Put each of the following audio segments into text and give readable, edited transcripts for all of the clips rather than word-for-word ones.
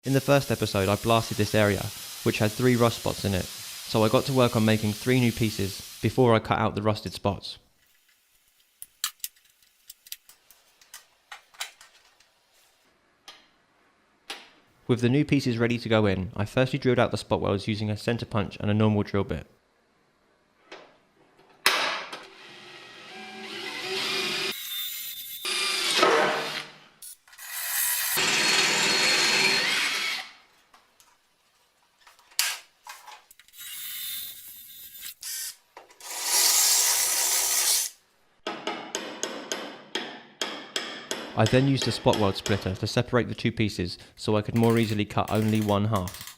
In the first episode I blasted this area, which had 3 rust spots in it, so I got to work on making 3 new pieces before I cut out the rusted spots. With the new pieces ready to go in, I firstly drilled out the spot welds using a centre punch and a normal drill bit. I then used a spot weld splitter to separate the 2 pieces so I could more easily cut only one half.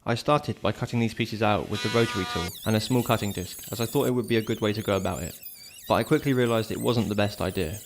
I started by cutting these pieces out with the rotary tool and a small cutting disc, as I thought it would be a good way to go about it, but I quickly realised it wasn't the best idea.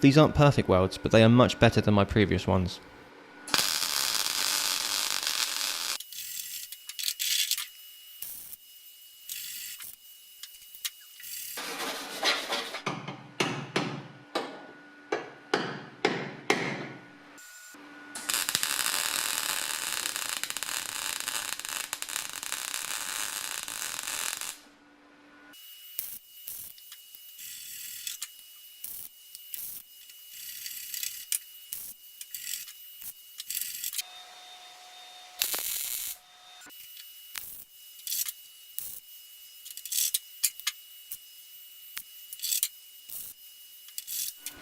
These aren't perfect welds, but they are much better than my previous ones.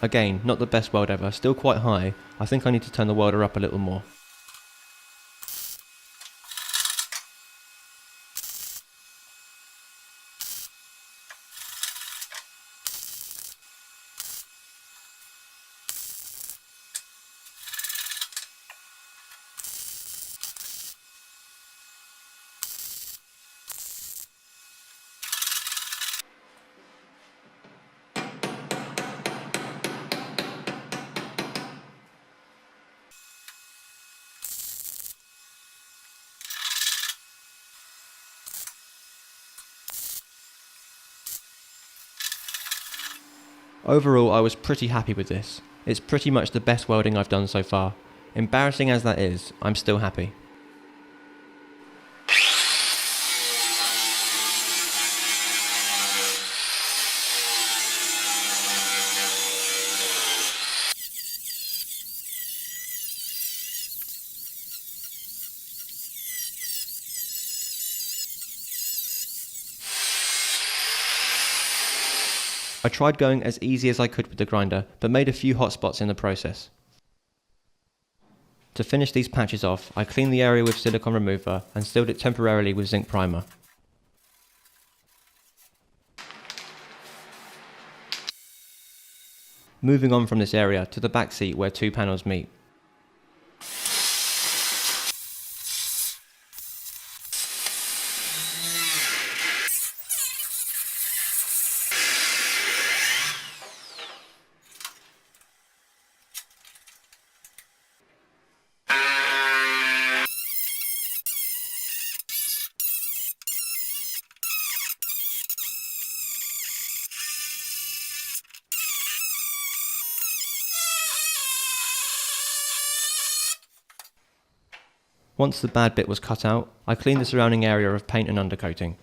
Again, not the best weld ever, still quite high. I think I need to turn the welder up a little more. Overall, I was pretty happy with this. It's pretty much the best welding I've done so far. Embarrassing as that is, I'm still happy. I tried going as easy as I could with the grinder, but made a few hot spots in the process. To finish these patches off, I cleaned the area with silicone remover and sealed it temporarily with zinc primer. Moving on from this area to the back seat where 2 panels meet. Once the bad bit was cut out, I cleaned the surrounding area of paint and undercoating.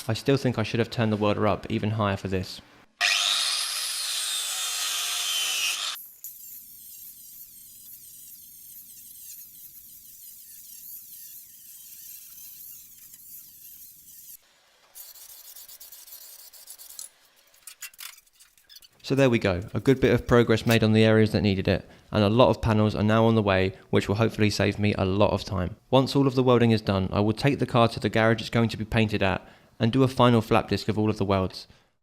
I still think I should have turned the welder up even higher for this. So there we go, a good bit of progress made on the areas that needed it, and a lot of panels are now on the way, which will hopefully save me a lot of time. Once all of the welding is done, I will take the car to the garage it's going to be painted at, and do a final flap disc of all of the welds.